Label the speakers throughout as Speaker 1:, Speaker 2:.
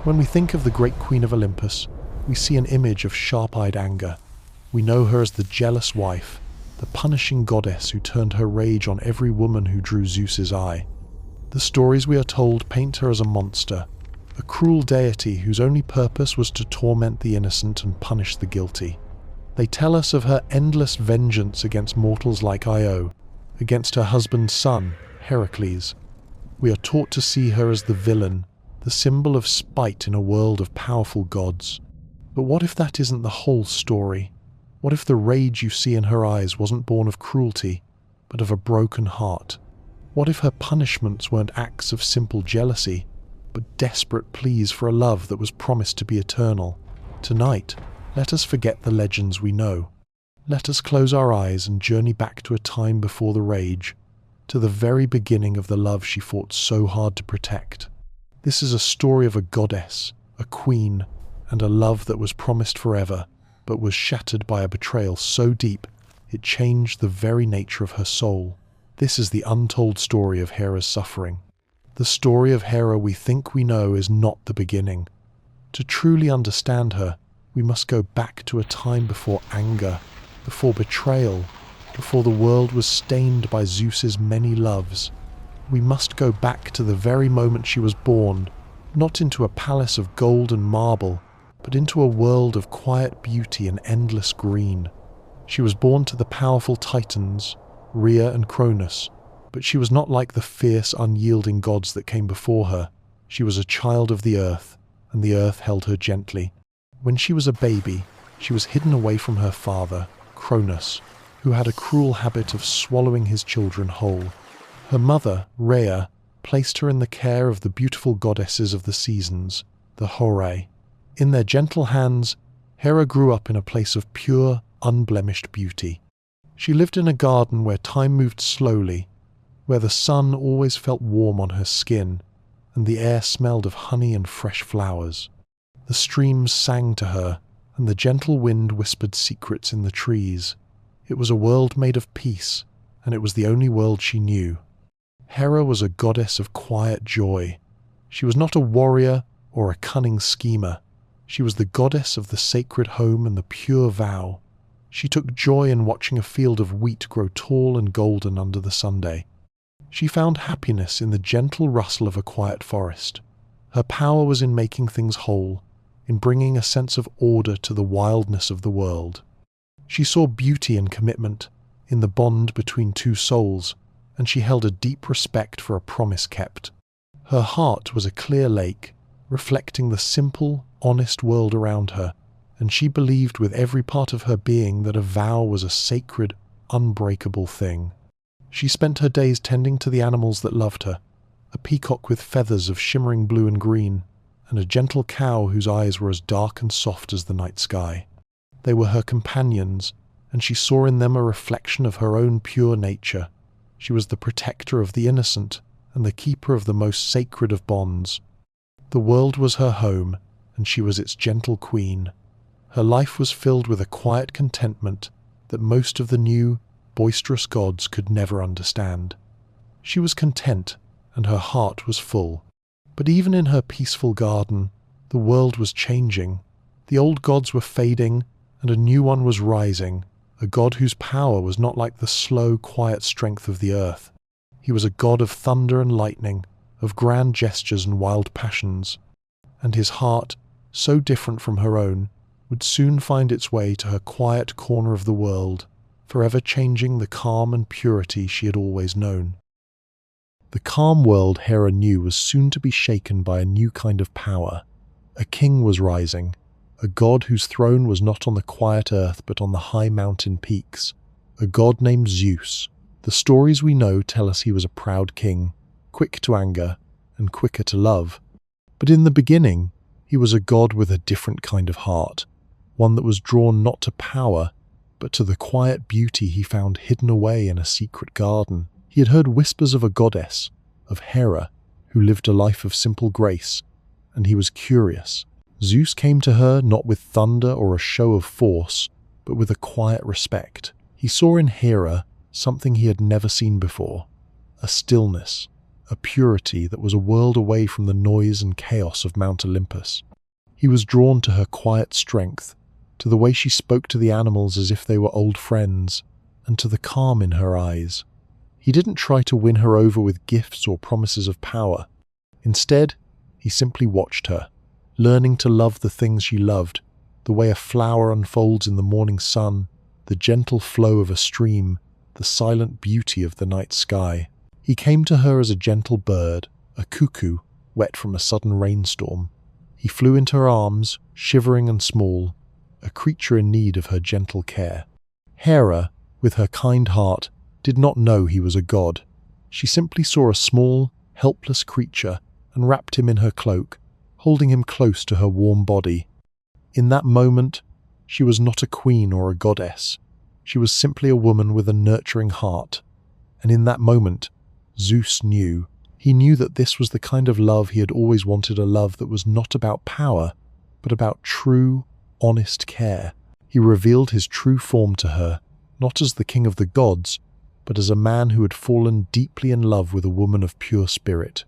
Speaker 1: When we think of the great queen of Olympus, we see an image of sharp-eyed anger. We know her as the jealous wife, the punishing goddess who turned her rage on every woman who drew Zeus's eye. The stories we are told paint her as a monster, a cruel deity whose only purpose was to torment the innocent and punish the guilty. They tell us of her endless vengeance against mortals like Io, against her husband's son, Heracles. We are taught to see her as the villain, the symbol of spite in a world of powerful gods. But what if that isn't the whole story? What if the rage you see in her eyes wasn't born of cruelty, but of a broken heart? What if her punishments weren't acts of simple jealousy, but desperate pleas for a love that was promised to be eternal? Tonight, let us forget the legends we know. Let us close our eyes and journey back to a time before the rage, to the very beginning of the love she fought so hard to protect. This is a story of a goddess, a queen, and a love that was promised forever, but was shattered by a betrayal so deep it changed the very nature of her soul. This is the untold story of Hera's suffering. The story of Hera we think we know is not the beginning. To truly understand her, we must go back to a time before anger, before betrayal, before the world was stained by Zeus's many loves. We must go back to the very moment she was born, not into a palace of gold and marble, but into a world of quiet beauty and endless green. She was born to the powerful Titans, Rhea and Cronus, but she was not like the fierce, unyielding gods that came before her. She was a child of the earth, and the earth held her gently. When she was a baby, she was hidden away from her father, Cronus, who had a cruel habit of swallowing his children whole. Her mother, Rhea, placed her in the care of the beautiful goddesses of the seasons, the Horae. In their gentle hands, Hera grew up in a place of pure, unblemished beauty. She lived in a garden where time moved slowly, where the sun always felt warm on her skin, and the air smelled of honey and fresh flowers. The streams sang to her, and the gentle wind whispered secrets in the trees. It was a world made of peace, and it was the only world she knew. Hera was a goddess of quiet joy. She was not a warrior or a cunning schemer. She was the goddess of the sacred home and the pure vow. She took joy in watching a field of wheat grow tall and golden under the sunday. She found happiness in the gentle rustle of a quiet forest. Her power was in making things whole, in bringing a sense of order to the wildness of the world. She saw beauty and commitment in the bond between two souls, and she held a deep respect for a promise kept. Her heart was a clear lake, reflecting the simple, honest world around her, and she believed with every part of her being that a vow was a sacred, unbreakable thing. She spent her days tending to the animals that loved her, a peacock with feathers of shimmering blue and green, and a gentle cow whose eyes were as dark and soft as the night sky. They were her companions, and she saw in them a reflection of her own pure nature. She was the protector of the innocent and the keeper of the most sacred of bonds. The world was her home, and she was its gentle queen. Her life was filled with a quiet contentment that most of the new, boisterous gods could never understand. She was content, and her heart was full. But even in her peaceful garden, the world was changing. The old gods were fading, and a new one was rising, a god whose power was not like the slow, quiet strength of the earth. He was a god of thunder and lightning, of grand gestures and wild passions, and his heart, so different from her own, would soon find its way to her quiet corner of the world, forever changing the calm and purity she had always known. The calm world Hera knew was soon to be shaken by a new kind of power. A king was rising, a god whose throne was not on the quiet earth but on the high mountain peaks, a god named Zeus. The stories we know tell us he was a proud king, quick to anger and quicker to love. But in the beginning, he was a god with a different kind of heart, one that was drawn not to power, but to the quiet beauty he found hidden away in a secret garden. He had heard whispers of a goddess, of Hera, who lived a life of simple grace, and he was curious. Zeus came to her not with thunder or a show of force, but with a quiet respect. He saw in Hera something he had never seen before, a stillness, a purity that was a world away from the noise and chaos of Mount Olympus. He was drawn to her quiet strength, to the way she spoke to the animals as if they were old friends, and to the calm in her eyes. He didn't try to win her over with gifts or promises of power. Instead, he simply watched her, learning to love the things she loved, the way a flower unfolds in the morning sun, the gentle flow of a stream, the silent beauty of the night sky. He came to her as a gentle bird, a cuckoo, wet from a sudden rainstorm. He flew into her arms, shivering and small, a creature in need of her gentle care. Hera, with her kind heart, did not know he was a god. She simply saw a small, helpless creature and wrapped him in her cloak, holding him close to her warm body. In that moment, she was not a queen or a goddess. She was simply a woman with a nurturing heart. And in that moment, Zeus knew. He knew that this was the kind of love he had always wanted, a love that was not about power, but about true, honest care. He revealed his true form to her, not as the king of the gods, but as a man who had fallen deeply in love with a woman of pure spirit.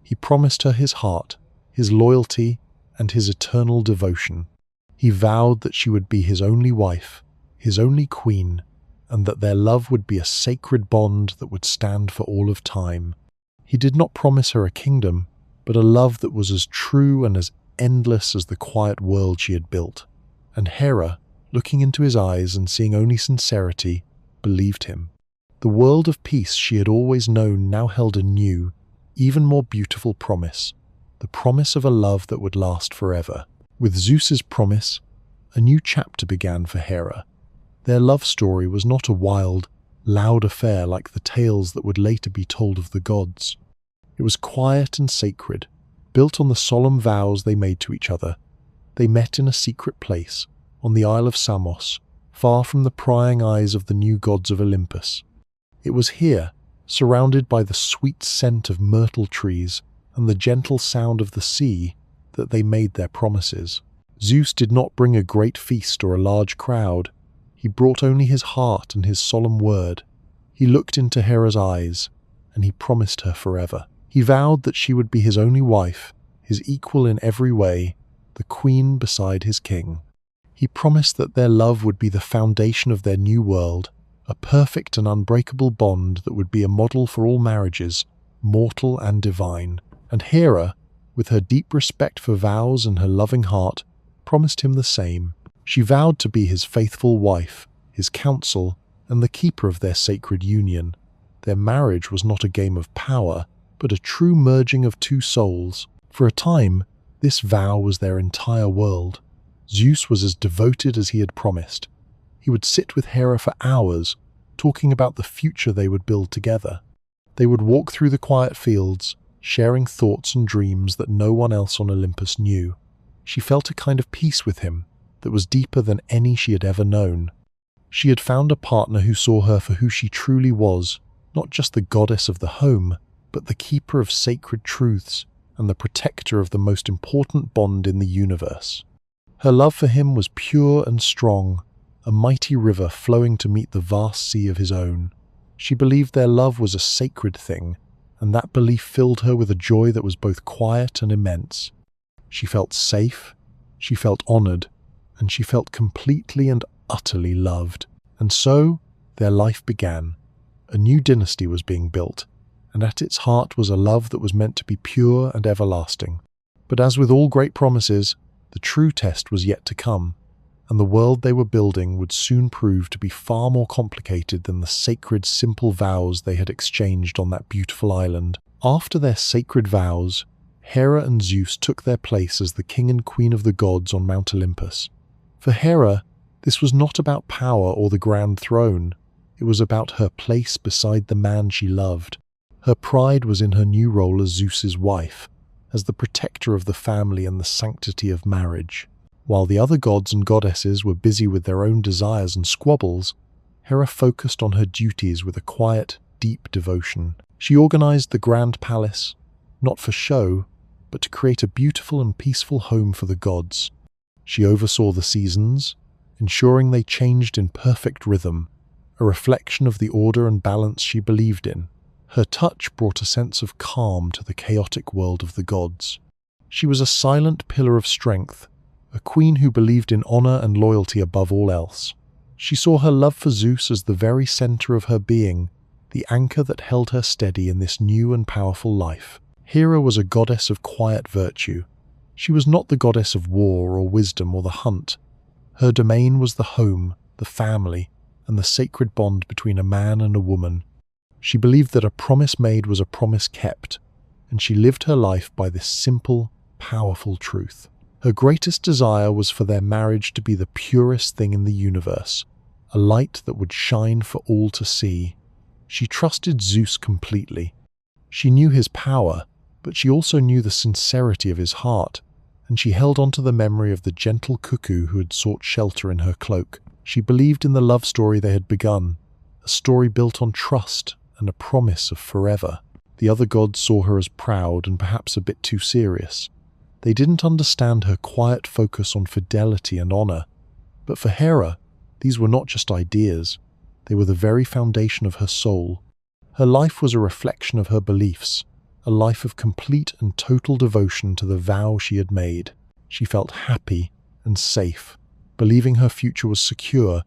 Speaker 1: He promised her his heart, his loyalty, and his eternal devotion. He vowed that she would be his only wife, his only queen, and that their love would be a sacred bond that would stand for all of time. He did not promise her a kingdom, but a love that was as true and as endless as the quiet world she had built. And Hera, looking into his eyes and seeing only sincerity, believed him. The world of peace she had always known now held a new, even more beautiful promise, the promise of a love that would last forever. With Zeus's promise, a new chapter began for Hera. Their love story was not a wild, loud affair like the tales that would later be told of the gods. It was quiet and sacred, built on the solemn vows they made to each other. They met in a secret place, on the Isle of Samos, far from the prying eyes of the new gods of Olympus. It was here, surrounded by the sweet scent of myrtle trees and the gentle sound of the sea, that they made their promises. Zeus did not bring a great feast or a large crowd. He brought only his heart and his solemn word. He looked into Hera's eyes, and he promised her forever. He vowed that she would be his only wife, his equal in every way, the queen beside his king. He promised that their love would be the foundation of their new world, a perfect and unbreakable bond that would be a model for all marriages, mortal and divine. And Hera, with her deep respect for vows and her loving heart, promised him the same. She vowed to be his faithful wife, his counsel, and the keeper of their sacred union. Their marriage was not a game of power, but a true merging of two souls. For a time, this vow was their entire world. Zeus was as devoted as he had promised. He would sit with Hera for hours, talking about the future they would build together. They would walk through the quiet fields, sharing thoughts and dreams that no one else on Olympus knew. She felt a kind of peace with him that was deeper than any she had ever known. She had found a partner who saw her for who she truly was, not just the goddess of the home, but the keeper of sacred truths and the protector of the most important bond in the universe. Her love for him was pure and strong, a mighty river flowing to meet the vast sea of his own. She believed their love was a sacred thing, and that belief filled her with a joy that was both quiet and immense. She felt safe, she felt honored, and she felt completely and utterly loved. And so, their life began. A new dynasty was being built, and at its heart was a love that was meant to be pure and everlasting. But as with all great promises, the true test was yet to come, and the world they were building would soon prove to be far more complicated than the sacred, simple vows they had exchanged on that beautiful island. After their sacred vows, Hera and Zeus took their place as the king and queen of the gods on Mount Olympus. For Hera, this was not about power or the grand throne. It was about her place beside the man she loved. Her pride was in her new role as Zeus's wife, as the protector of the family and the sanctity of marriage. While the other gods and goddesses were busy with their own desires and squabbles, Hera focused on her duties with a quiet, deep devotion. She organized the grand palace, not for show, but to create a beautiful and peaceful home for the gods. She oversaw the seasons, ensuring they changed in perfect rhythm, a reflection of the order and balance she believed in. Her touch brought a sense of calm to the chaotic world of the gods. She was a silent pillar of strength, a queen who believed in honor and loyalty above all else. She saw her love for Zeus as the very center of her being, the anchor that held her steady in this new and powerful life. Hera was a goddess of quiet virtue. She was not the goddess of war or wisdom or the hunt. Her domain was the home, the family, and the sacred bond between a man and a woman. She believed that a promise made was a promise kept, and she lived her life by this simple, powerful truth. Her greatest desire was for their marriage to be the purest thing in the universe, a light that would shine for all to see. She trusted Zeus completely. She knew his power, but she also knew the sincerity of his heart, and she held on to the memory of the gentle cuckoo who had sought shelter in her cloak. She believed in the love story they had begun, a story built on trust and a promise of forever. The other gods saw her as proud and perhaps a bit too serious. They didn't understand her quiet focus on fidelity and honor. But for Hera, these were not just ideas. They were the very foundation of her soul. Her life was a reflection of her beliefs, a life of complete and total devotion to the vow she had made. She felt happy and safe, believing her future was secure,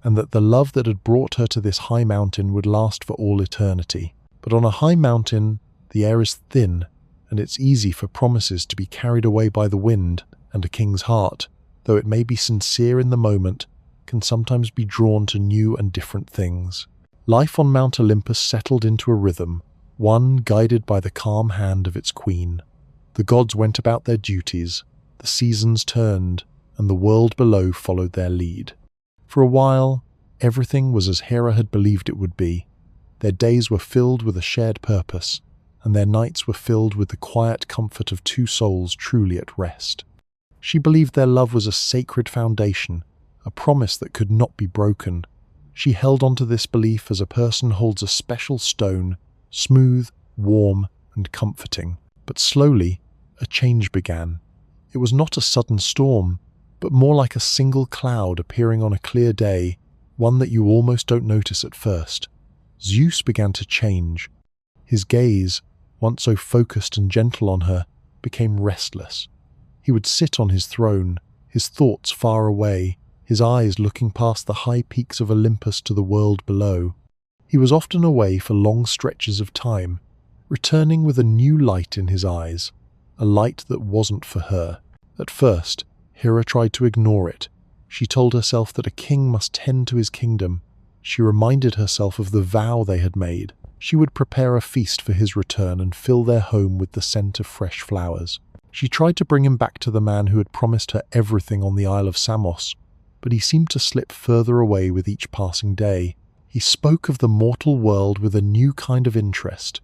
Speaker 1: and that the love that had brought her to this high mountain would last for all eternity. But on a high mountain, the air is thin, and it's easy for promises to be carried away by the wind, and a king's heart, though it may be sincere in the moment, can sometimes be drawn to new and different things. Life on Mount Olympus settled into a rhythm, one guided by the calm hand of its queen. The gods went about their duties, the seasons turned, and the world below followed their lead. For a while, everything was as Hera had believed it would be. Their days were filled with a shared purpose, and their nights were filled with the quiet comfort of two souls truly at rest. She believed their love was a sacred foundation, a promise that could not be broken. She held on to this belief as a person holds a special stone, smooth, warm, and comforting. But slowly, a change began. It was not a sudden storm, but more like a single cloud appearing on a clear day, one that you almost don't notice at first. Zeus began to change. His gaze, once so focused and gentle on her, became restless. He would sit on his throne, his thoughts far away, his eyes looking past the high peaks of Olympus to the world below. He was often away for long stretches of time, returning with a new light in his eyes, a light that wasn't for her. At first, Hera tried to ignore it. She told herself that a king must tend to his kingdom. She reminded herself of the vow they had made. She would prepare a feast for his return and fill their home with the scent of fresh flowers. She tried to bring him back to the man who had promised her everything on the Isle of Samos, but he seemed to slip further away with each passing day. He spoke of the mortal world with a new kind of interest,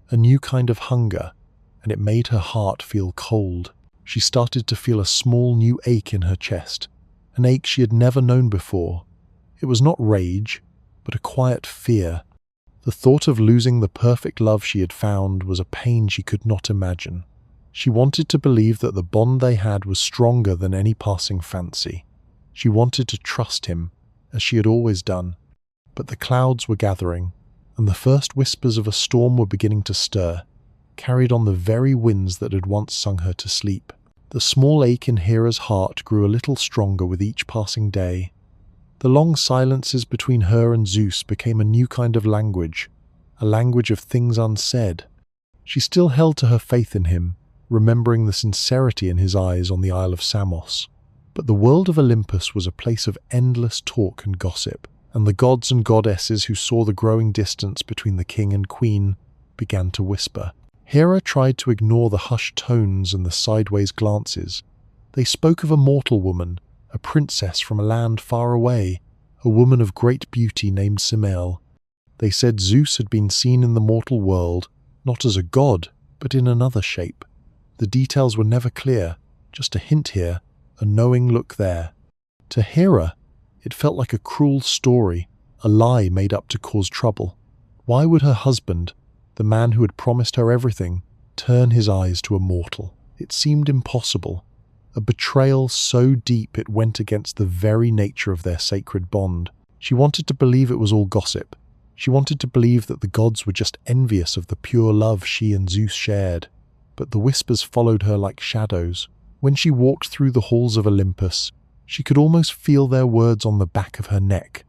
Speaker 1: a new kind of hunger, and it made her heart feel cold. She started to feel a small new ache in her chest, an ache she had never known before. It was not rage, but a quiet fear. The thought of losing the perfect love she had found was a pain she could not imagine. She wanted to believe that the bond they had was stronger than any passing fancy. She wanted to trust him, as she had always done. But the clouds were gathering, and the first whispers of a storm were beginning to stir, carried on the very winds that had once sung her to sleep. The small ache in Hera's heart grew a little stronger with each passing day. The long silences between her and Zeus became a new kind of language, a language of things unsaid. She still held to her faith in him, remembering the sincerity in his eyes on the Isle of Samos. But the world of Olympus was a place of endless talk and gossip, and the gods and goddesses who saw the growing distance between the king and queen began to whisper. Hera tried to ignore the hushed tones and the sideways glances. They spoke of a mortal woman, a princess from a land far away, a woman of great beauty named Semele. They said Zeus had been seen in the mortal world, not as a god, but in another shape. The details were never clear, just a hint here, a knowing look there. To Hera, it felt like a cruel story, a lie made up to cause trouble. Why would her husband, the man who had promised her everything, turn his eyes to a mortal? It seemed impossible. A betrayal so deep it went against the very nature of their sacred bond. She wanted to believe it was all gossip, She wanted to believe that the gods were just envious of the pure love she and Zeus shared, but the whispers followed her like shadows. When she walked through the halls of Olympus, she could almost feel their words on the back of her neck.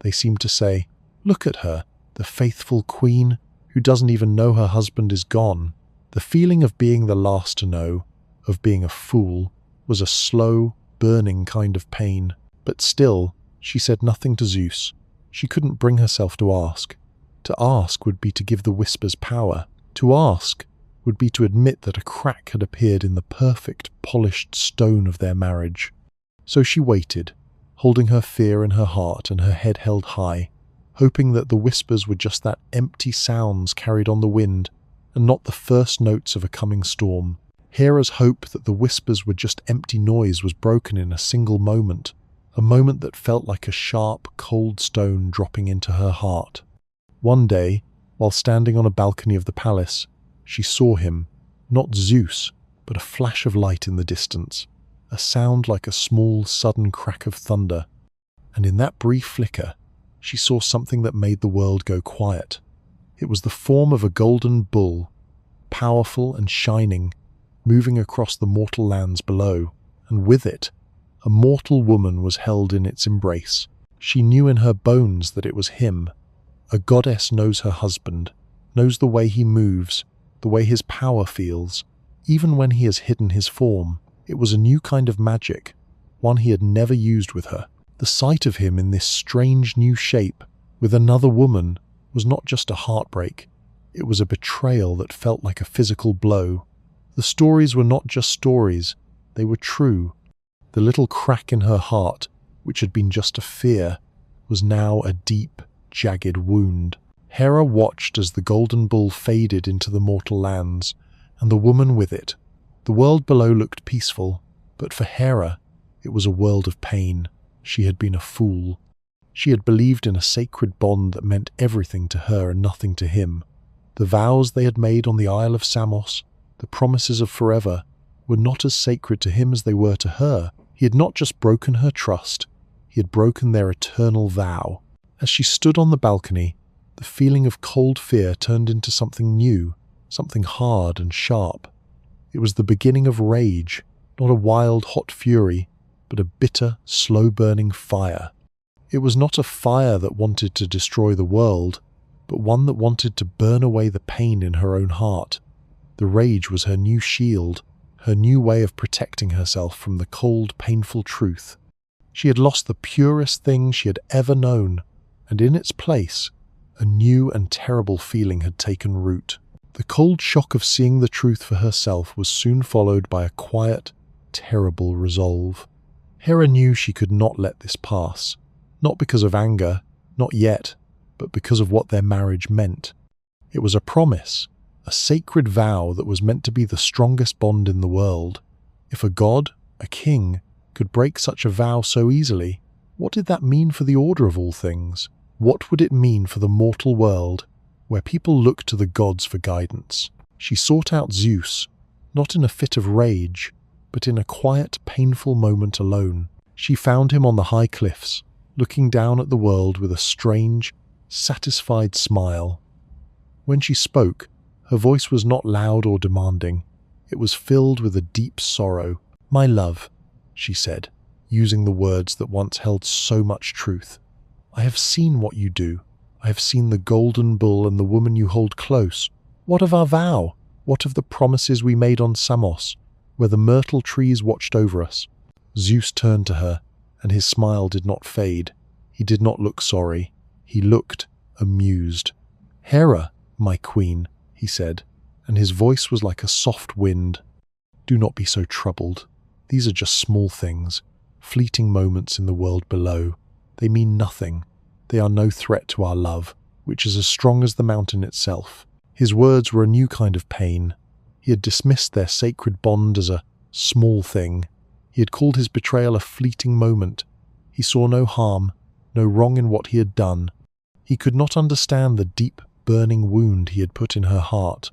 Speaker 1: They seemed to say, "Look at her, the faithful queen who doesn't even know her husband is gone." The feeling of being the last to know, of being a fool, was a slow, burning kind of pain. But still, she said nothing to Zeus. She couldn't bring herself to ask. To ask would be to give the whispers power. To ask would be to admit that a crack had appeared in the perfect, polished stone of their marriage. So she waited, holding her fear in her heart and her head held high, hoping that the whispers were just that empty sounds carried on the wind, and not the first notes of a coming storm. Hera's hope that the whispers were just empty noise was broken in a single moment, a moment that felt like a sharp, cold stone dropping into her heart. One day, while standing on a balcony of the palace, she saw him, not Zeus, but a flash of light in the distance, a sound like a small, sudden crack of thunder. And in that brief flicker, she saw something that made the world go quiet. It was the form of a golden bull, powerful and shining, moving across the mortal lands below, and with it, a mortal woman was held in its embrace. She knew in her bones that it was him. A goddess knows her husband, knows the way he moves, the way his power feels, even when he has hidden his form. It was a new kind of magic, one he had never used with her. The sight of him in this strange new shape, with another woman, was not just a heartbreak. It was a betrayal that felt like a physical blow. The stories were not just stories, they were true. The little crack in her heart, which had been just a fear, was now a deep, jagged wound. Hera watched as the golden bull faded into the mortal lands, and the woman with it. The world below looked peaceful, but for Hera, it was a world of pain. She had been a fool. She had believed in a sacred bond that meant everything to her and nothing to him. The vows they had made on the Isle of Samos, the promises of forever, were not as sacred to him as they were to her. He had not just broken her trust, he had broken their eternal vow. As she stood on the balcony, the feeling of cold fear turned into something new, something hard and sharp. It was the beginning of rage, not a wild, hot fury, but a bitter, slow-burning fire. It was not a fire that wanted to destroy the world, but one that wanted to burn away the pain in her own heart. The rage was her new shield, her new way of protecting herself from the cold, painful truth. She had lost the purest thing she had ever known, and in its place, a new and terrible feeling had taken root. The cold shock of seeing the truth for herself was soon followed by a quiet, terrible resolve. Hera knew she could not let this pass, not because of anger, not yet, but because of what their marriage meant. It was a promise, a sacred vow that was meant to be the strongest bond in the world. If a god, a king, could break such a vow so easily, what did that mean for the order of all things? What would it mean for the mortal world, where people looked to the gods for guidance? She sought out Zeus, not in a fit of rage, but in a quiet, painful moment alone. She found him on the high cliffs, looking down at the world with a strange, satisfied smile. When she spoke, her voice was not loud or demanding. It was filled with a deep sorrow. "My love," she said, using the words that once held so much truth. "I have seen what you do. I have seen the golden bull and the woman you hold close. What of our vow? What of the promises we made on Samos, where the myrtle trees watched over us?" Zeus turned to her, and his smile did not fade. He did not look sorry. He looked amused. "Hera, my queen," he said, and his voice was like a soft wind. "Do not be so troubled. These are just small things, fleeting moments in the world below. They mean nothing. They are no threat to our love, which is as strong as the mountain itself." His words were a new kind of pain. He had dismissed their sacred bond as a small thing. He had called his betrayal a fleeting moment. He saw no harm, no wrong in what he had done. He could not understand the deep, burning wound he had put in her heart.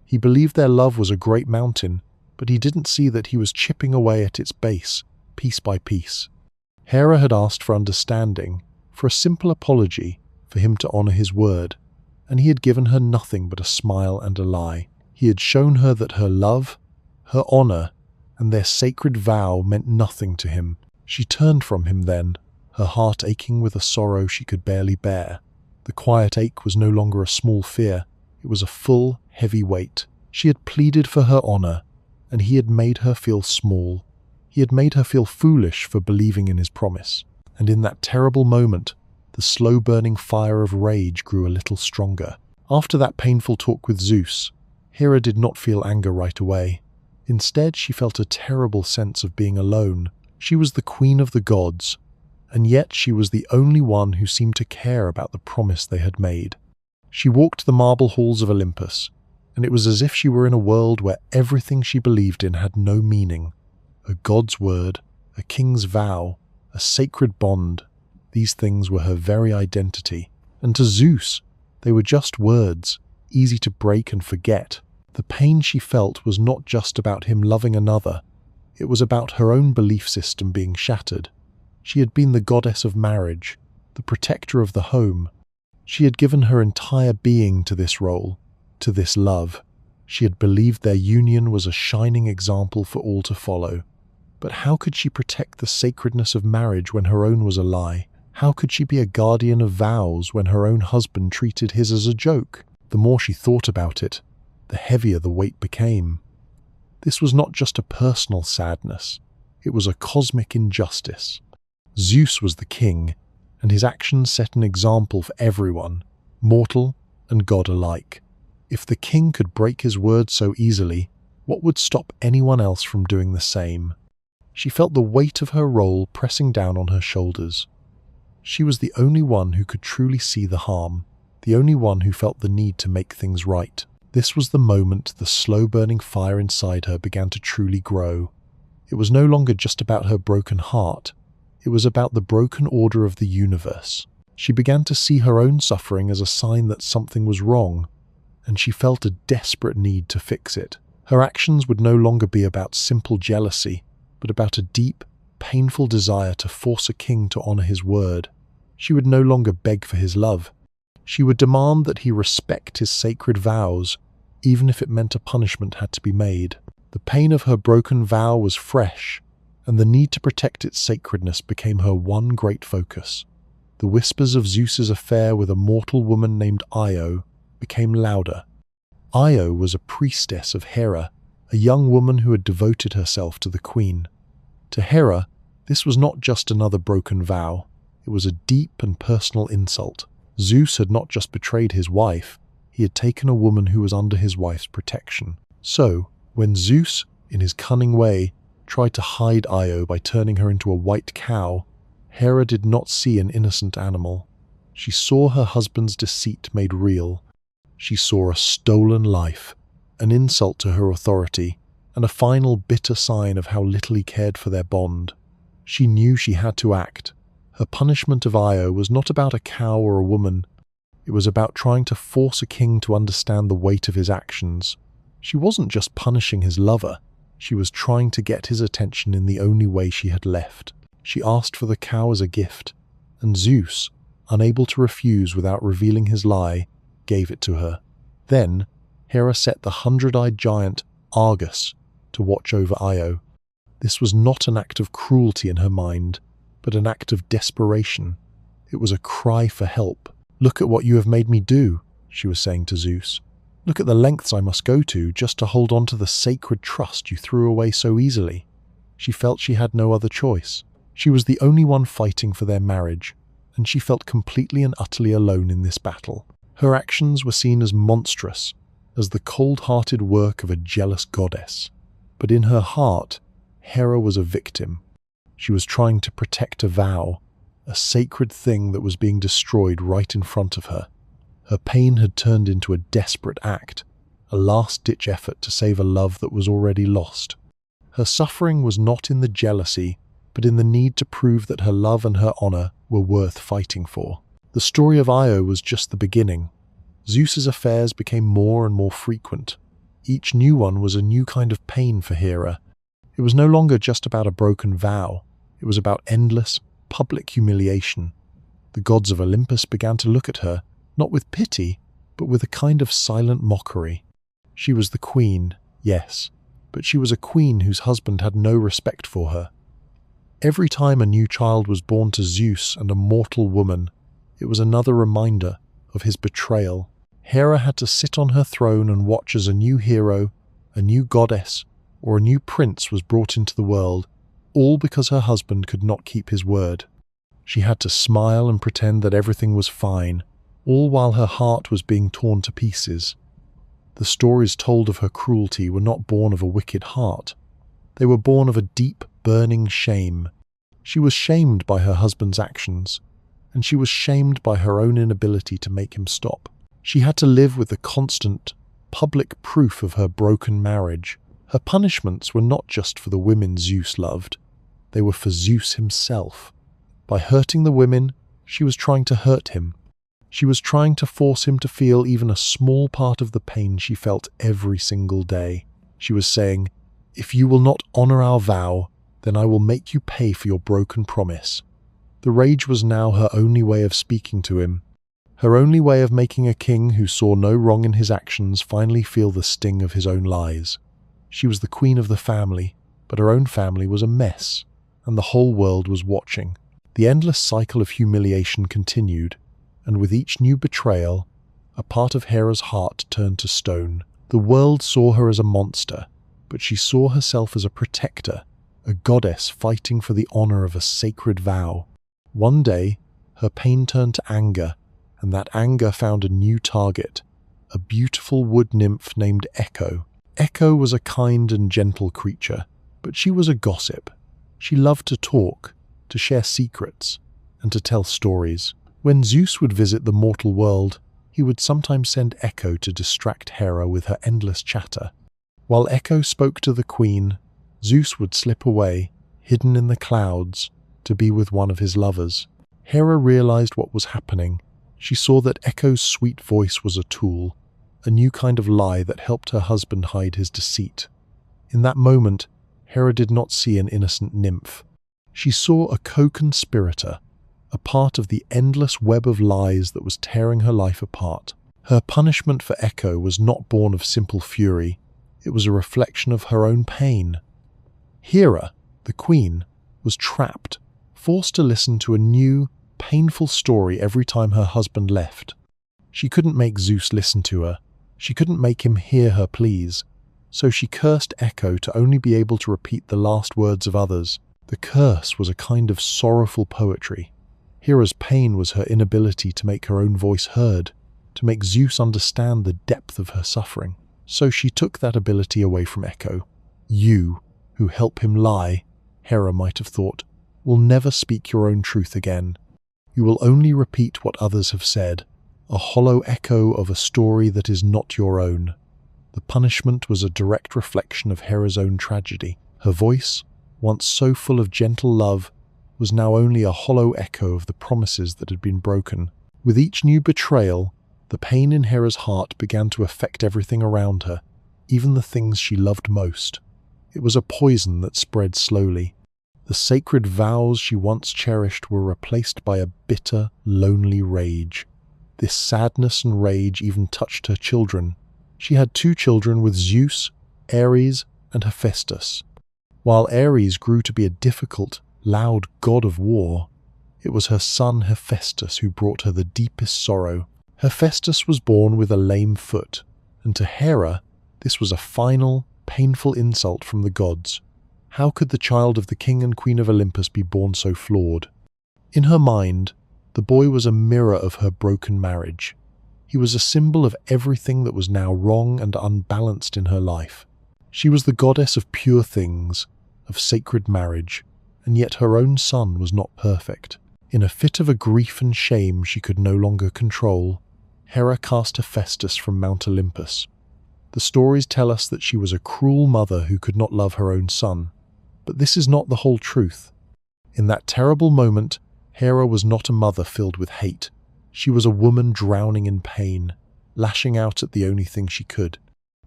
Speaker 1: He believed their love was a great mountain, but he didn't see that he was chipping away at its base, piece by piece. Hera had asked for understanding, for a simple apology, for him to honor his word, and he had given her nothing but a smile and a lie. He had shown her that her love, her honor, and their sacred vow meant nothing to him. She turned from him then, her heart aching with a sorrow she could barely bear. The quiet ache was no longer a small fear, it was a full, heavy weight. She had pleaded for her honor, and he had made her feel small. He had made her feel foolish for believing in his promise. And in that terrible moment, the slow-burning fire of rage grew a little stronger. After that painful talk with Zeus, Hera did not feel anger right away. Instead, she felt a terrible sense of being alone. She was the queen of the gods, and yet she was the only one who seemed to care about the promise they had made. She walked the marble halls of Olympus, and it was as if she were in a world where everything she believed in had no meaning. A god's word, a king's vow, a sacred bond, these things were her very identity. And to Zeus, they were just words, easy to break and forget. The pain she felt was not just about him loving another, it was about her own belief system being shattered. She had been the goddess of marriage, the protector of the home. She had given her entire being to this role, to this love. She had believed their union was a shining example for all to follow. But how could she protect the sacredness of marriage when her own was a lie? How could she be a guardian of vows when her own husband treated his as a joke? The more she thought about it, the heavier the weight became. This was not just a personal sadness, it was a cosmic injustice. Zeus was the king, and his actions set an example for everyone, mortal and god alike. If the king could break his word so easily, what would stop anyone else from doing the same? She felt the weight of her role pressing down on her shoulders. She was the only one who could truly see the harm, the only one who felt the need to make things right. This was the moment the slow-burning fire inside her began to truly grow. It was no longer just about her broken heart. It was about the broken order of the universe. She began to see her own suffering as a sign that something was wrong, and she felt a desperate need to fix it. Her actions would no longer be about simple jealousy, but about a deep, painful desire to force a king to honor his word. She would no longer beg for his love. She would demand that he respect his sacred vows, even if it meant a punishment had to be made. The pain of her broken vow was fresh, and the need to protect its sacredness became her one great focus. The whispers of Zeus's affair with a mortal woman named Io became louder. Io was a priestess of Hera, a young woman who had devoted herself to the queen. To Hera, this was not just another broken vow, it was a deep and personal insult. Zeus had not just betrayed his wife, he had taken a woman who was under his wife's protection. So, when Zeus, in his cunning way, tried to hide Io by turning her into a white cow, Hera did not see an innocent animal. She saw her husband's deceit made real. She saw a stolen life, an insult to her authority, and a final bitter sign of how little he cared for their bond. She knew she had to act. Her punishment of Io was not about a cow or a woman. It was about trying to force a king to understand the weight of his actions. She wasn't just punishing his lover. She was trying to get his attention in the only way she had left. She asked for the cow as a gift, and Zeus, unable to refuse without revealing his lie, gave it to her. Then, Hera set the 100-eyed giant, Argus, to watch over Io. This was not an act of cruelty in her mind, but an act of desperation. It was a cry for help. "Look at what you have made me do," she was saying to Zeus. "Look at the lengths I must go to just to hold on to the sacred trust you threw away so easily." She felt she had no other choice. She was the only one fighting for their marriage, and she felt completely and utterly alone in this battle. Her actions were seen as monstrous, as the cold-hearted work of a jealous goddess. But in her heart, Hera was a victim. She was trying to protect a vow, a sacred thing that was being destroyed right in front of her. Her pain had turned into a desperate act, a last-ditch effort to save a love that was already lost. Her suffering was not in the jealousy, but in the need to prove that her love and her honor were worth fighting for. The story of Io was just the beginning. Zeus's affairs became more and more frequent. Each new one was a new kind of pain for Hera. It was no longer just about a broken vow. It was about endless, public humiliation. The The gods of Olympus began to look at her, not with pity, but with a kind of silent mockery. She was the queen, yes, but she was a queen whose husband had no respect for her. Every time a new child was born to Zeus and a mortal woman, it was another reminder of his betrayal. Hera had to sit on her throne and watch as a new hero, a new goddess, or a new prince was brought into the world, all because her husband could not keep his word. She had to smile and pretend that everything was fine, all while her heart was being torn to pieces. The stories told of her cruelty were not born of a wicked heart. They were born of a deep, burning shame. She was shamed by her husband's actions, and she was shamed by her own inability to make him stop. She had to live with the constant, public proof of her broken marriage. Her punishments were not just for the women Zeus loved. They were for Zeus himself. By hurting the women, she was trying to hurt him. She was trying to force him to feel even a small part of the pain she felt every single day. She was saying, "If you will not honor our vow, then I will make you pay for your broken promise." The rage was now her only way of speaking to him, her only way of making a king who saw no wrong in his actions finally feel the sting of his own lies. She was the queen of the family, but her own family was a mess, and the whole world was watching. The endless cycle of humiliation continued, and with each new betrayal, a part of Hera's heart turned to stone. The world saw her as a monster, but she saw herself as a protector, a goddess fighting for the honor of a sacred vow. One day, her pain turned to anger, and that anger found a new target, a beautiful wood nymph named Echo. Echo was a kind and gentle creature, but she was a gossip. She loved to talk, to share secrets, and to tell stories. When Zeus would visit the mortal world, he would sometimes send Echo to distract Hera with her endless chatter. While Echo spoke to the queen, Zeus would slip away, hidden in the clouds, to be with one of his lovers. Hera realized what was happening. She saw that Echo's sweet voice was a tool, a new kind of lie that helped her husband hide his deceit. In that moment, Hera did not see an innocent nymph. She saw a co-conspirator, a part of the endless web of lies that was tearing her life apart. Her punishment for Echo was not born of simple fury. It was a reflection of her own pain. Hera, the queen, was trapped, forced to listen to a new, painful story every time her husband left. She couldn't make Zeus listen to her. She couldn't make him hear her pleas. So she cursed Echo to only be able to repeat the last words of others. The curse was a kind of sorrowful poetry. Hera's pain was her inability to make her own voice heard, to make Zeus understand the depth of her suffering. So she took that ability away from Echo. You, who help him lie, Hera might have thought, will never speak your own truth again. You will only repeat what others have said, a hollow echo of a story that is not your own. The punishment was a direct reflection of Hera's own tragedy. Her voice, once so full of gentle love, was now only a hollow echo of the promises that had been broken. With each new betrayal, the pain in Hera's heart began to affect everything around her, even the things she loved most. It was a poison that spread slowly. The sacred vows she once cherished were replaced by a bitter, lonely rage. This sadness and rage even touched her children. She had 2 children with Zeus, Ares, and Hephaestus. While Ares grew to be a difficult, loud god of war, it was her son Hephaestus who brought her the deepest sorrow. Hephaestus was born with a lame foot, and to Hera, this was a final, painful insult from the gods. How could the child of the king and queen of Olympus be born so flawed? In her mind, the boy was a mirror of her broken marriage. He was a symbol of everything that was now wrong and unbalanced in her life. She was the goddess of pure things, of sacred marriage, and yet her own son was not perfect. In a fit of a grief and shame she could no longer control, Hera cast Hephaestus from Mount Olympus. The stories tell us that she was a cruel mother who could not love her own son. But this is not the whole truth. In that terrible moment, Hera was not a mother filled with hate. She was a woman drowning in pain, lashing out at the only thing she could.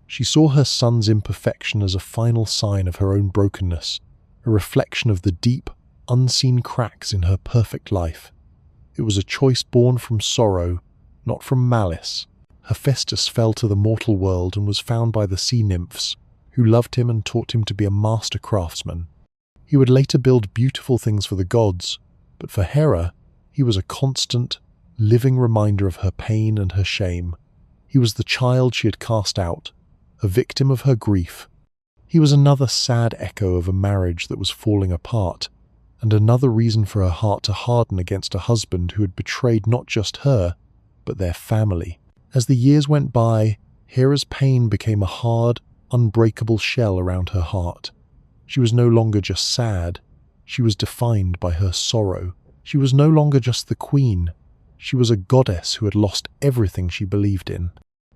Speaker 1: She saw her son's imperfection as a final sign of her own brokenness, a reflection of the deep, unseen cracks in her perfect life. It was a choice born from sorrow, not from malice. Hephaestus fell to the mortal world and was found by the sea nymphs, who loved him and taught him to be a master craftsman. He would later build beautiful things for the gods, but for Hera, he was a constant, living reminder of her pain and her shame. He was the child she had cast out, a victim of her grief. He was another sad echo of a marriage that was falling apart, and another reason for her heart to harden against a husband who had betrayed not just her, but their family. As the years went by, Hera's pain became a hard, unbreakable shell around her heart. She was no longer just sad, she was defined by her sorrow. She was no longer just the queen, she was a goddess who had lost everything she believed in.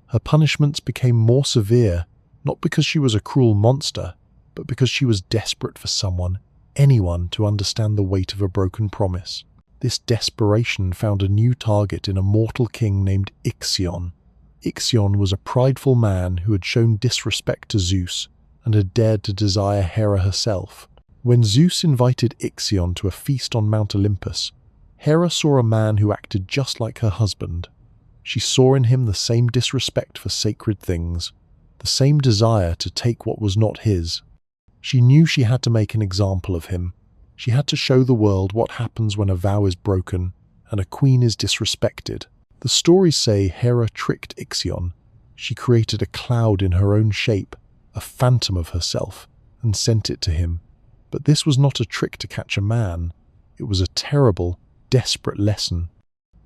Speaker 1: Her punishments became more severe, not because she was a cruel monster, but because she was desperate for someone, anyone, to understand the weight of a broken promise. This desperation found a new target in a mortal king named Ixion. Ixion was a prideful man who had shown disrespect to Zeus and had dared to desire Hera herself. When Zeus invited Ixion to a feast on Mount Olympus, Hera saw a man who acted just like her husband. She saw in him the same disrespect for sacred things, the same desire to take what was not his. She knew she had to make an example of him. She had to show the world what happens when a vow is broken and a queen is disrespected. The stories say Hera tricked Ixion. She created a cloud in her own shape, a phantom of herself, and sent it to him. But this was not a trick to catch a man. It was a terrible, desperate lesson.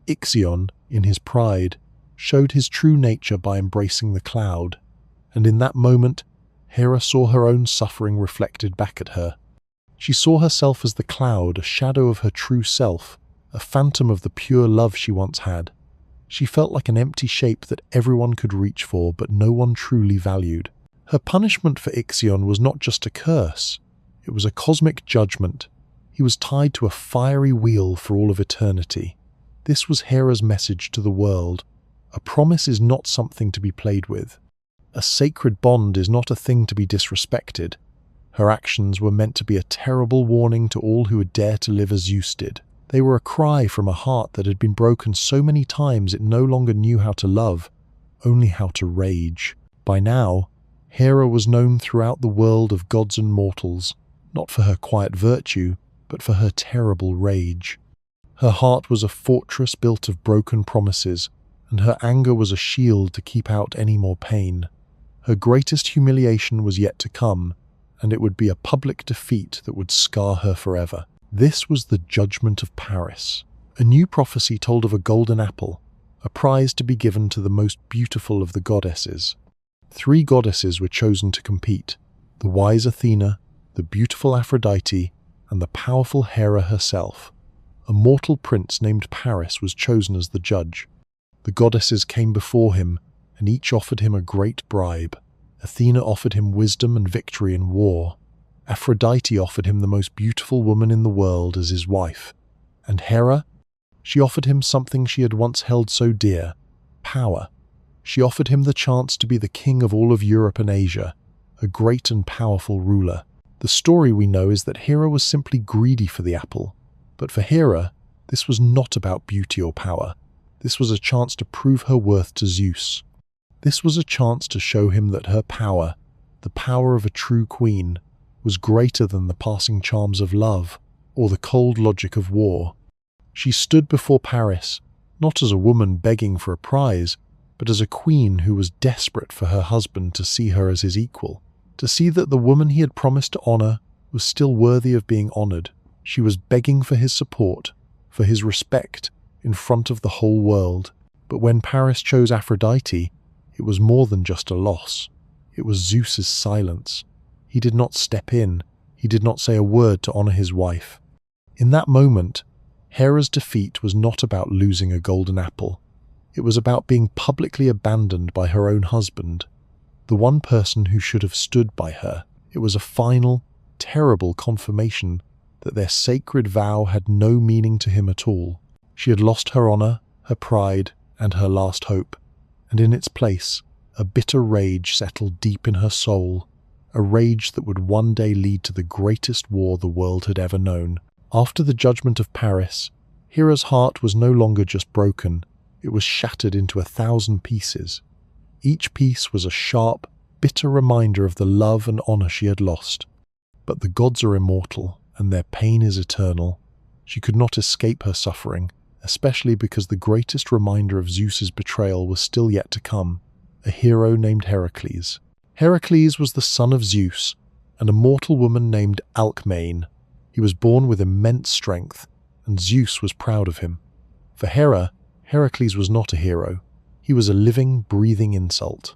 Speaker 1: Ixion, in his pride, showed his true nature by embracing the cloud, and in that moment, Hera saw her own suffering reflected back at her. She saw herself as the cloud, a shadow of her true self, a phantom of the pure love she once had. She felt like an empty shape that everyone could reach for, but no one truly valued. Her punishment for Ixion was not just a curse. It was a cosmic judgment. He was tied to a fiery wheel for all of eternity. This was Hera's message to the world. A promise is not something to be played with. A sacred bond is not a thing to be disrespected. Her actions were meant to be a terrible warning to all who would dare to live as Zeus did. They were a cry from a heart that had been broken so many times it no longer knew how to love, only how to rage. By now, Hera was known throughout the world of gods and mortals, not for her quiet virtue, but for her terrible rage. Her heart was a fortress built of broken promises, and her anger was a shield to keep out any more pain. Her greatest humiliation was yet to come, and it would be a public defeat that would scar her forever. This was the judgment of Paris. A new prophecy told of a golden apple, a prize to be given to the most beautiful of the goddesses. 3 goddesses were chosen to compete: the wise Athena, the beautiful Aphrodite, and the powerful Hera herself. A mortal prince named Paris was chosen as the judge. The goddesses came before him, and each offered him a great bribe. Athena offered him wisdom and victory in war. Aphrodite offered him the most beautiful woman in the world as his wife. And Hera? She offered him something she had once held so dear: power. She offered him the chance to be the king of all of Europe and Asia, a great and powerful ruler. The story we know is that Hera was simply greedy for the apple. But for Hera, this was not about beauty or power. This was a chance to prove her worth to Zeus. This was a chance to show him that her power, the power of a true queen, was greater than the passing charms of love or the cold logic of war. She stood before Paris, not as a woman begging for a prize, but as a queen who was desperate for her husband to see her as his equal, to see that the woman he had promised to honor was still worthy of being honored. She was begging for his support, for his respect, in front of the whole world. But when Paris chose Aphrodite, it was more than just a loss. It was Zeus's silence. He did not step in. He did not say a word to honor his wife. In that moment, Hera's defeat was not about losing a golden apple. It was about being publicly abandoned by her own husband, the one person who should have stood by her. It was a final, terrible confirmation that their sacred vow had no meaning to him at all. She had lost her honor, her pride, and her last hope, and in its place, a bitter rage settled deep in her soul, a rage that would one day lead to the greatest war the world had ever known. After the judgment of Paris, Hera's heart was no longer just broken, it was shattered into 1,000 pieces. Each piece was a sharp, bitter reminder of the love and honor she had lost. But the gods are immortal, and their pain is eternal. She could not escape her suffering, especially because the greatest reminder of Zeus's betrayal was still yet to come, a hero named Heracles. Heracles was the son of Zeus, and a mortal woman named Alcmene. He was born with immense strength, and Zeus was proud of him. For Hera, Heracles was not a hero. He was a living, breathing insult.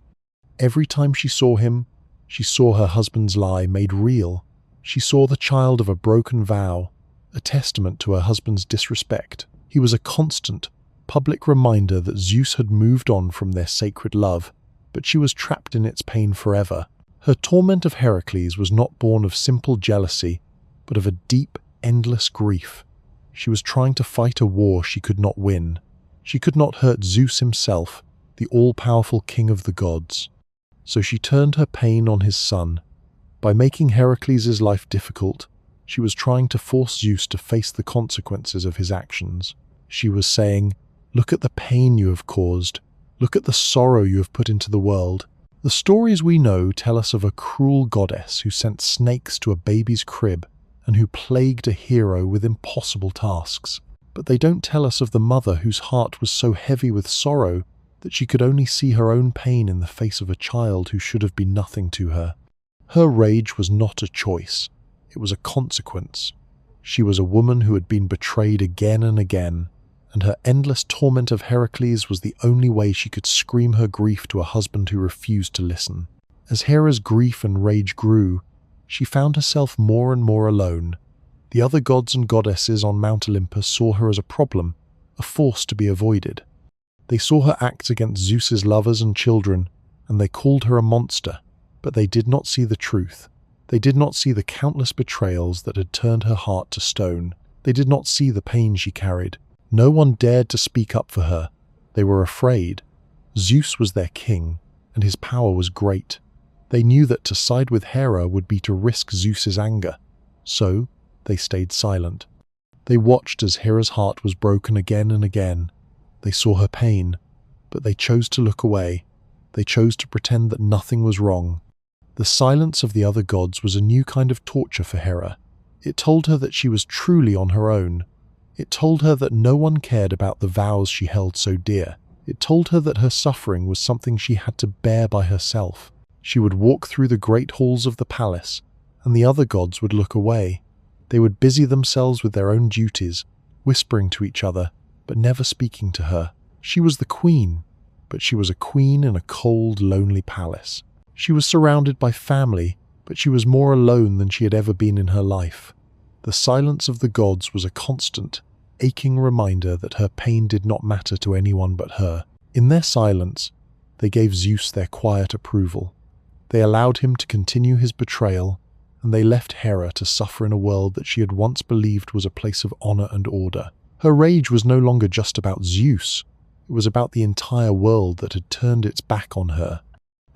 Speaker 1: Every time she saw him, she saw her husband's lie made real. She saw the child of a broken vow, a testament to her husband's disrespect. He was a constant, public reminder that Zeus had moved on from their sacred love, but she was trapped in its pain forever. Her torment of Heracles was not born of simple jealousy, but of a deep, endless grief. She was trying to fight a war she could not win. She could not hurt Zeus himself, the all-powerful king of the gods. So she turned her pain on his son. By making Heracles' life difficult, she was trying to force Zeus to face the consequences of his actions. She was saying, "Look at the pain you have caused. Look at the sorrow you have put into the world." The stories we know tell us of a cruel goddess who sent snakes to a baby's crib and who plagued a hero with impossible tasks. But they don't tell us of the mother whose heart was so heavy with sorrow that she could only see her own pain in the face of a child who should have been nothing to her. Her rage was not a choice, it was a consequence. She was a woman who had been betrayed again and again, and her endless torment of Heracles was the only way she could scream her grief to a husband who refused to listen. As Hera's grief and rage grew, she found herself more and more alone. The other gods and goddesses on Mount Olympus saw her as a problem, a force to be avoided. They saw her act against Zeus's lovers and children, and they called her a monster, but they did not see the truth. They did not see the countless betrayals that had turned her heart to stone. They did not see the pain she carried. No one dared to speak up for her. They were afraid. Zeus was their king, and his power was great. They knew that to side with Hera would be to risk Zeus's anger. So, they stayed silent. They watched as Hera's heart was broken again and again. They saw her pain, but they chose to look away. They chose to pretend that nothing was wrong. The silence of the other gods was a new kind of torture for Hera. It told her that she was truly on her own. It told her that no one cared about the vows she held so dear. It told her that her suffering was something she had to bear by herself. She would walk through the great halls of the palace, and the other gods would look away. They would busy themselves with their own duties, whispering to each other, but never speaking to her. She was the queen, but she was a queen in a cold, lonely palace. She was surrounded by family, but she was more alone than she had ever been in her life. The silence of the gods was a constant, aching reminder that her pain did not matter to anyone but her. In their silence, they gave Zeus their quiet approval. They allowed him to continue his betrayal, and they left Hera to suffer in a world that she had once believed was a place of honor and order. Her rage was no longer just about Zeus. It was about the entire world that had turned its back on her.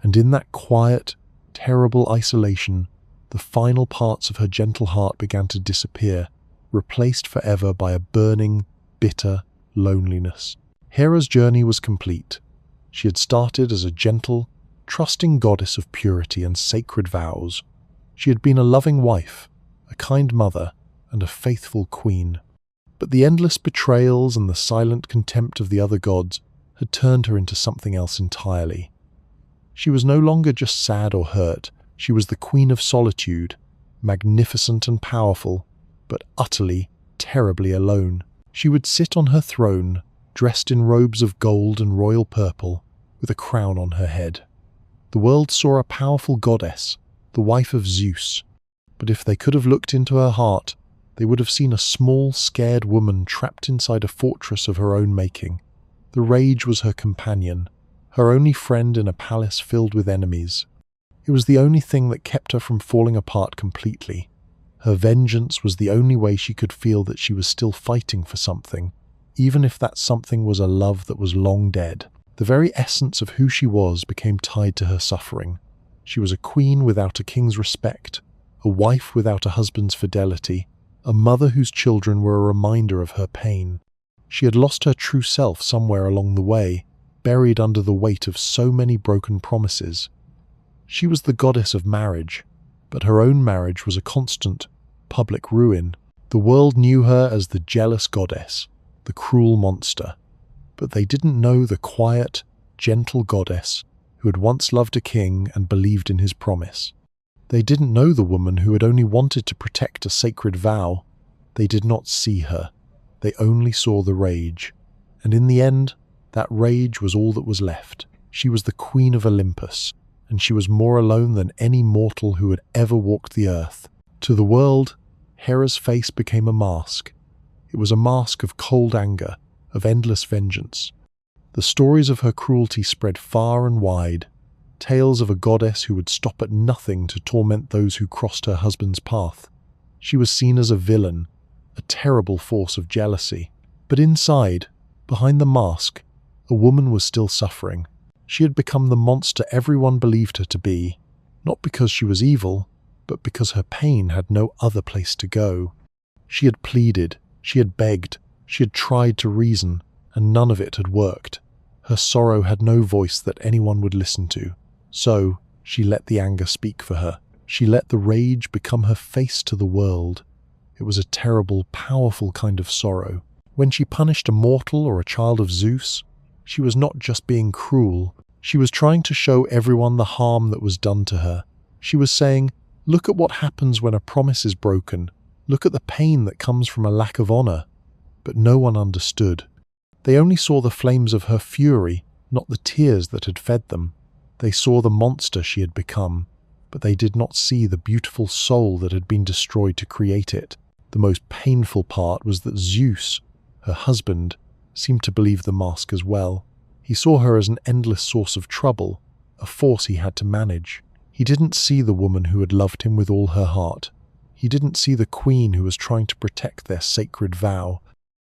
Speaker 1: And in that quiet, terrible isolation, the final parts of her gentle heart began to disappear, replaced forever by a burning, bitter loneliness. Hera's journey was complete. She had started as a gentle, trusting goddess of purity and sacred vows. She had been a loving wife, a kind mother, and a faithful queen. But the endless betrayals and the silent contempt of the other gods had turned her into something else entirely. She was no longer just sad or hurt. She was the queen of solitude, magnificent and powerful, but utterly, terribly alone. She would sit on her throne, dressed in robes of gold and royal purple, with a crown on her head. The world saw a powerful goddess, the wife of Zeus, but if they could have looked into her heart, they would have seen a small, scared woman trapped inside a fortress of her own making. The rage was her companion, her only friend in a palace filled with enemies. It was the only thing that kept her from falling apart completely. Her vengeance was the only way she could feel that she was still fighting for something, even if that something was a love that was long dead. The very essence of who she was became tied to her suffering. She was a queen without a king's respect, a wife without a husband's fidelity, a mother whose children were a reminder of her pain. She had lost her true self somewhere along the way, buried under the weight of so many broken promises. She was the goddess of marriage, but her own marriage was a constant, public ruin. The world knew her as the jealous goddess, the cruel monster, but they didn't know the quiet, gentle goddess who had once loved a king and believed in his promise. They didn't know the woman who had only wanted to protect a sacred vow. They did not see her. They only saw the rage. And in the end, that rage was all that was left. She was the queen of Olympus, and she was more alone than any mortal who had ever walked the earth. To the world, Hera's face became a mask. It was a mask of cold anger, of endless vengeance. The stories of her cruelty spread far and wide, tales of a goddess who would stop at nothing to torment those who crossed her husband's path. She was seen as a villain, a terrible force of jealousy. But inside, behind the mask, a woman was still suffering. She had become the monster everyone believed her to be, not because she was evil, but because her pain had no other place to go. She had pleaded, she had begged, she had tried to reason, and none of it had worked. Her sorrow had no voice that anyone would listen to. So, she let the anger speak for her. She let the rage become her face to the world. It was a terrible, powerful kind of sorrow. When she punished a mortal or a child of Zeus, she was not just being cruel. She was trying to show everyone the harm that was done to her. She was saying, look at what happens when a promise is broken. Look at the pain that comes from a lack of honor. But no one understood. They only saw the flames of her fury, not the tears that had fed them. They saw the monster she had become, but they did not see the beautiful soul that had been destroyed to create it. The most painful part was that Zeus, her husband, seemed to believe the mask as well. He saw her as an endless source of trouble, a force he had to manage. He didn't see the woman who had loved him with all her heart. He didn't see the queen who was trying to protect their sacred vow.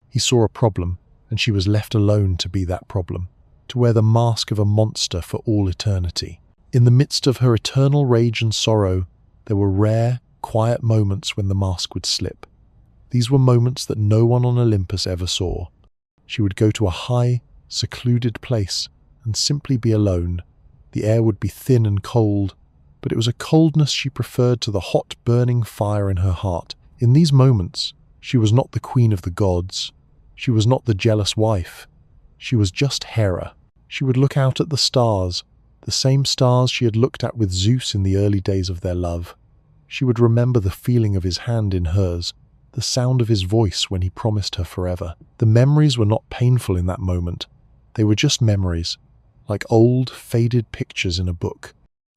Speaker 1: He saw a problem, and she was left alone to be that problem, to wear the mask of a monster for all eternity. In the midst of her eternal rage and sorrow, there were rare, quiet moments when the mask would slip. These were moments that no one on Olympus ever saw. She would go to a high, secluded place and simply be alone. The air would be thin and cold, but it was a coldness she preferred to the hot, burning fire in her heart. In these moments, she was not the queen of the gods. She was not the jealous wife. She was just Hera. She would look out at the stars, the same stars she had looked at with Zeus in the early days of their love. She would remember the feeling of his hand in hers, the sound of his voice when he promised her forever. The memories were not painful in that moment. They were just memories, like old, faded pictures in a book.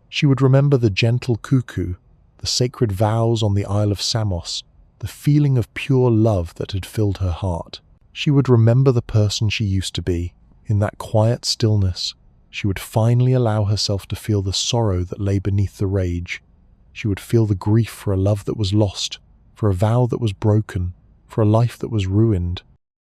Speaker 1: She would remember the gentle cuckoo, the sacred vows on the Isle of Samos, the feeling of pure love that had filled her heart. She would remember the person she used to be. In that quiet stillness, she would finally allow herself to feel the sorrow that lay beneath the rage. She would feel the grief for a love that was lost, for a vow that was broken, for a life that was ruined.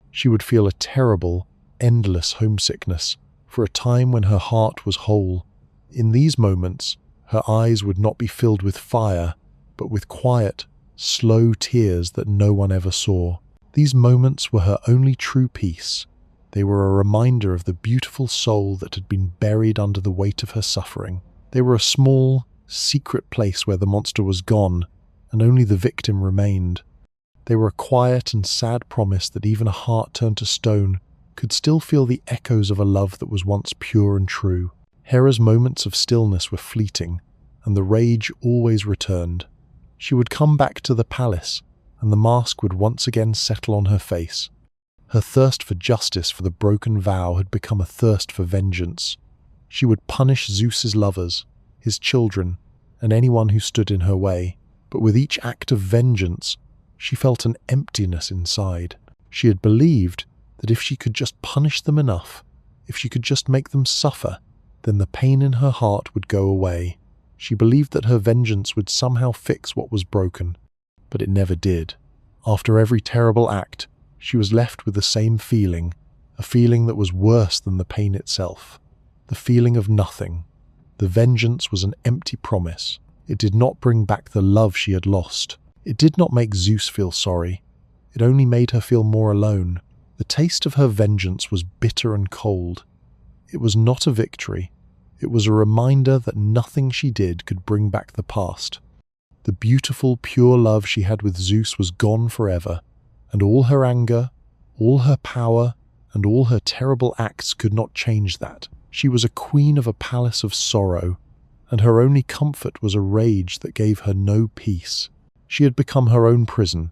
Speaker 1: She would feel a terrible, endless homesickness for a time when her heart was whole. In these moments, her eyes would not be filled with fire, but with quiet, slow tears that no one ever saw. These moments were her only true peace. They were a reminder of the beautiful soul that had been buried under the weight of her suffering. They were a small, secret place where the monster was gone, and only the victim remained. They were a quiet and sad promise that even a heart turned to stone could still feel the echoes of a love that was once pure and true. Hera's moments of stillness were fleeting, and the rage always returned. She would come back to the palace, and the mask would once again settle on her face. Her thirst for justice for the broken vow had become a thirst for vengeance. She would punish Zeus's lovers, his children, and anyone who stood in her way. But with each act of vengeance, she felt an emptiness inside. She had believed that if she could just punish them enough, if she could just make them suffer, then the pain in her heart would go away. She believed that her vengeance would somehow fix what was broken, but it never did. After every terrible act, she was left with the same feeling, a feeling that was worse than the pain itself. The feeling of nothing. The vengeance was an empty promise. It did not bring back the love she had lost. It did not make Zeus feel sorry. It only made her feel more alone. The taste of her vengeance was bitter and cold. It was not a victory. It was a reminder that nothing she did could bring back the past. The beautiful, pure love she had with Zeus was gone forever, and all her anger, all her power, and all her terrible acts could not change that. She was a queen of a palace of sorrow, and her only comfort was a rage that gave her no peace. She had become her own prison.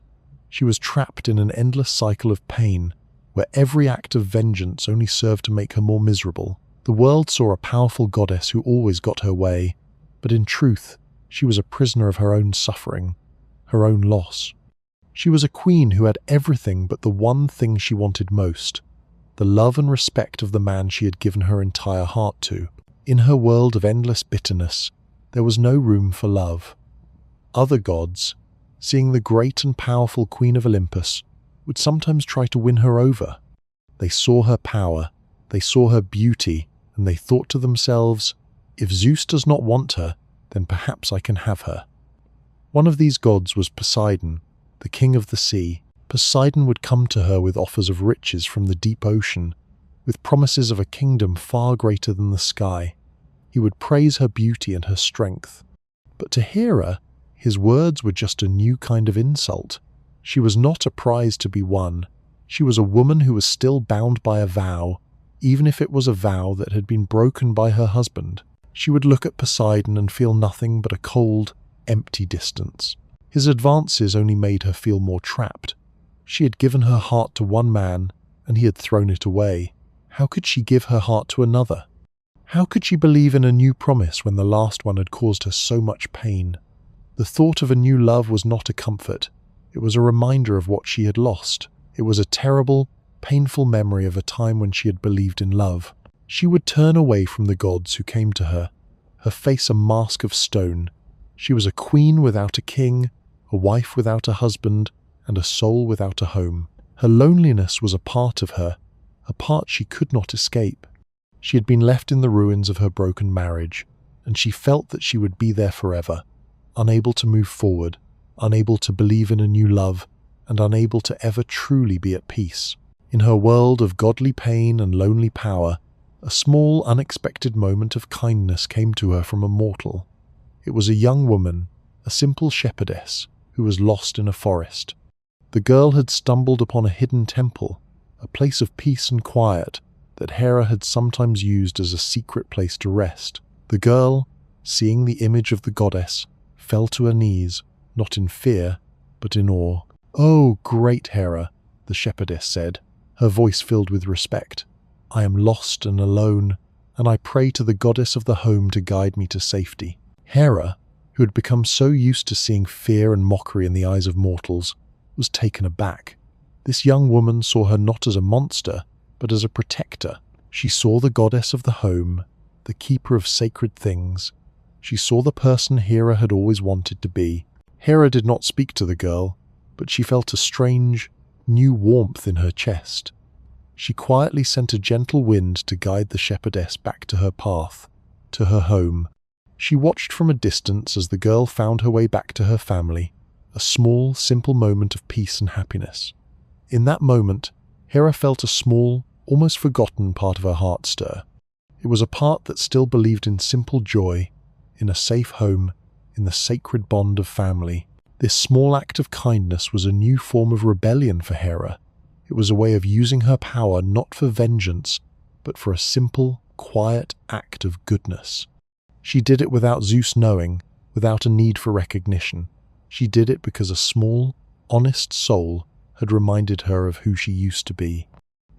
Speaker 1: She was trapped in an endless cycle of pain, where every act of vengeance only served to make her more miserable. The world saw a powerful goddess who always got her way, but in truth, she was a prisoner of her own suffering, her own loss. She was a queen who had everything but the one thing she wanted most, the love and respect of the man she had given her entire heart to. In her world of endless bitterness, there was no room for love. Other gods, seeing the great and powerful Queen of Olympus, would sometimes try to win her over. They saw her power, they saw her beauty, and they thought to themselves, if Zeus does not want her, then perhaps I can have her. One of these gods was Poseidon, the king of the sea. Poseidon would come to her with offers of riches from the deep ocean, with promises of a kingdom far greater than the sky. He would praise her beauty and her strength. But to Hera, his words were just a new kind of insult. She was not a prize to be won. She was a woman who was still bound by a vow, even if it was a vow that had been broken by her husband. She would look at Poseidon and feel nothing but a cold, empty distance. His advances only made her feel more trapped. She had given her heart to one man, and he had thrown it away. How could she give her heart to another? How could she believe in a new promise when the last one had caused her so much pain? The thought of a new love was not a comfort. It was a reminder of what she had lost. It was a terrible, painful memory of a time when she had believed in love. She would turn away from the gods who came to her, her face a mask of stone. She was a queen without a king, a wife without a husband, and a soul without a home. Her loneliness was a part of her, a part she could not escape. She had been left in the ruins of her broken marriage, and she felt that she would be there forever, unable to move forward, unable to believe in a new love, and unable to ever truly be at peace. In her world of godly pain and lonely power, a small, unexpected moment of kindness came to her from a mortal. It was a young woman, a simple shepherdess, who was lost in a forest. The girl had stumbled upon a hidden temple, a place of peace and quiet that Hera had sometimes used as a secret place to rest. The girl, seeing the image of the goddess, fell to her knees, not in fear, but in awe. "Oh, great Hera," the shepherdess said, her voice filled with respect. "I am lost and alone, and I pray to the goddess of the home to guide me to safety." Hera, who had become so used to seeing fear and mockery in the eyes of mortals, was taken aback. This young woman saw her not as a monster, but as a protector. She saw the goddess of the home, the keeper of sacred things. She saw the person Hera had always wanted to be. Hera did not speak to the girl, but she felt a strange, new warmth in her chest. She quietly sent a gentle wind to guide the shepherdess back to her path, to her home. She watched from a distance as the girl found her way back to her family, a small, simple moment of peace and happiness. In that moment, Hera felt a small, almost forgotten part of her heart stir. It was a part that still believed in simple joy, in a safe home, in the sacred bond of family. This small act of kindness was a new form of rebellion for Hera. It was a way of using her power not for vengeance, but for a simple, quiet act of goodness. She did it without Zeus knowing, without a need for recognition. She did it because a small, honest soul had reminded her of who she used to be.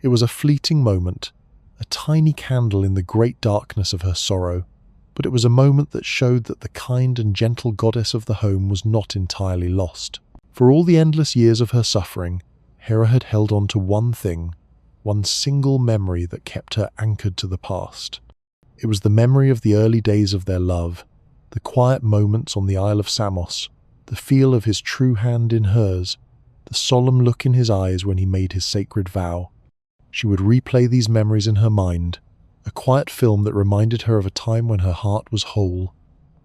Speaker 1: It was a fleeting moment, a tiny candle in the great darkness of her sorrow, but it was a moment that showed that the kind and gentle goddess of the home was not entirely lost. For all the endless years of her suffering, Hera had held on to one thing, one single memory that kept her anchored to the past. It was the memory of the early days of their love, the quiet moments on the Isle of Samos, the feel of his true hand in hers, the solemn look in his eyes when he made his sacred vow. She would replay these memories in her mind, a quiet film that reminded her of a time when her heart was whole.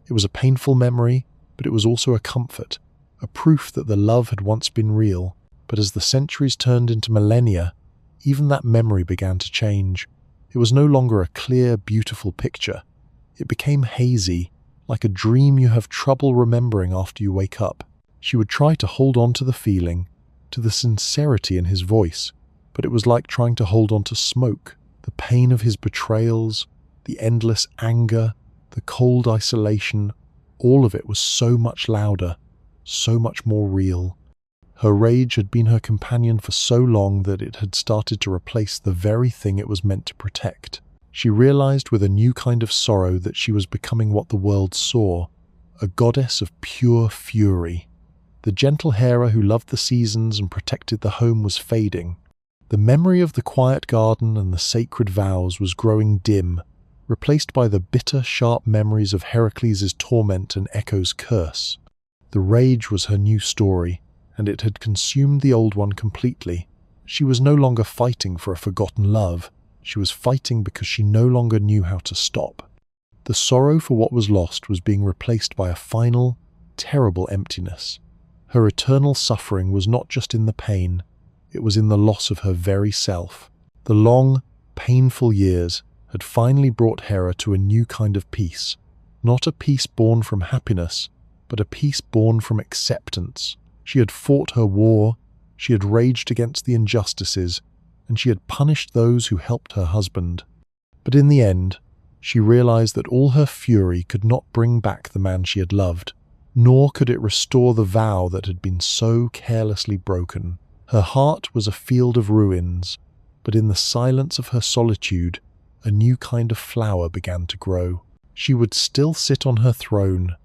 Speaker 1: It was a painful memory, but it was also a comfort, a proof that the love had once been real. But as the centuries turned into millennia, even that memory began to change. It was no longer a clear, beautiful picture. It became hazy, like a dream you have trouble remembering after you wake up. She would try to hold on to the feeling, to the sincerity in his voice, but it was like trying to hold on to smoke. The pain of his betrayals, the endless anger, the cold isolation, all of it was so much louder, so much more real. Her rage had been her companion for so long that it had started to replace the very thing it was meant to protect. She realized with a new kind of sorrow that she was becoming what the world saw, a goddess of pure fury. The gentle Hera who loved the seasons and protected the home was fading. The memory of the quiet garden and the sacred vows was growing dim, replaced by the bitter, sharp memories of Heracles' torment and Echo's curse. The rage was her new story, and it had consumed the old one completely. She was no longer fighting for a forgotten love. She was fighting because she no longer knew how to stop. The sorrow for what was lost was being replaced by a final, terrible emptiness. Her eternal suffering was not just in the pain, it was in the loss of her very self. The long, painful years had finally brought Hera to a new kind of peace. Not a peace born from happiness, but a peace born from acceptance. She had fought her war, she had raged against the injustices, and she had punished those who helped her husband. But in the end, she realized that all her fury could not bring back the man she had loved, nor could it restore the vow that had been so carelessly broken. Her heart was a field of ruins, but in the silence of her solitude, a new kind of flower began to grow. She would still sit on her throne,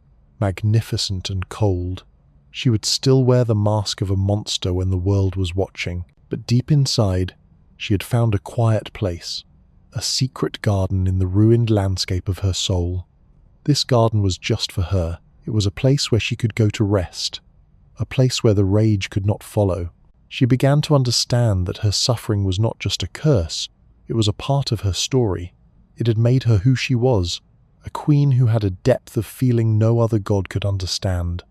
Speaker 1: magnificent and cold. She would still wear the mask of a monster when the world was watching, but deep inside, she had found a quiet place, a secret garden in the ruined landscape of her soul. This garden was just for her. It was a place where she could go to rest, a place where the rage could not follow. She began to understand that her suffering was not just a curse, it was a part of her story. It had made her who she was, a queen who had a depth of feeling no other god could understand.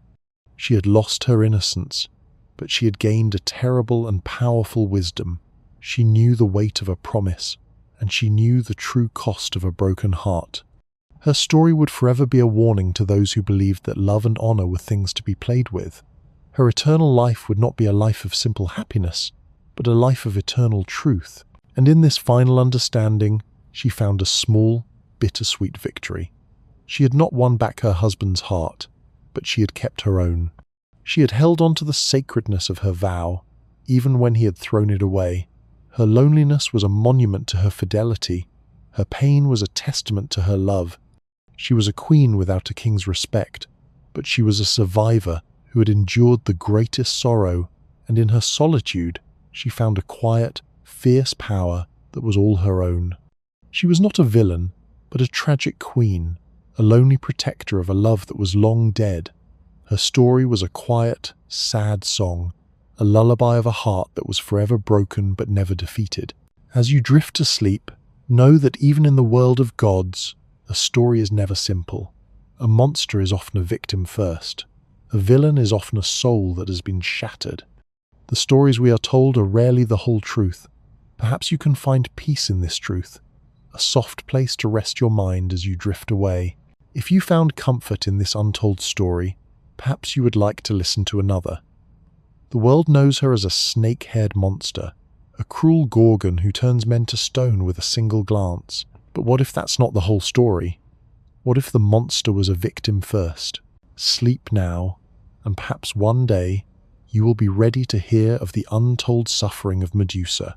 Speaker 1: She had lost her innocence, but she had gained a terrible and powerful wisdom. She knew the weight of a promise, and she knew the true cost of a broken heart. Her story would forever be a warning to those who believed that love and honor were things to be played with. Her eternal life would not be a life of simple happiness, but a life of eternal truth. And in this final understanding, she found a small, bittersweet victory. She had not won back her husband's heart, but she had kept her own. She had held on to the sacredness of her vow, even when he had thrown it away. Her loneliness was a monument to her fidelity. Her pain was a testament to her love. She was a queen without a king's respect, but she was a survivor who had endured the greatest sorrow, and in her solitude, she found a quiet, fierce power that was all her own. She was not a villain, but a tragic queen, a lonely protector of a love that was long dead. Her story was a quiet, sad song, a lullaby of a heart that was forever broken but never defeated. As you drift to sleep, know that even in the world of gods, a story is never simple. A monster is often a victim first. A villain is often a soul that has been shattered. The stories we are told are rarely the whole truth. Perhaps you can find peace in this truth, a soft place to rest your mind as you drift away. If you found comfort in this untold story, perhaps you would like to listen to another. The world knows her as a snake-haired monster, a cruel gorgon who turns men to stone with a single glance. But what if that's not the whole story? What if the monster was a victim first? Sleep now, and perhaps one day you will be ready to hear of the untold suffering of Medusa.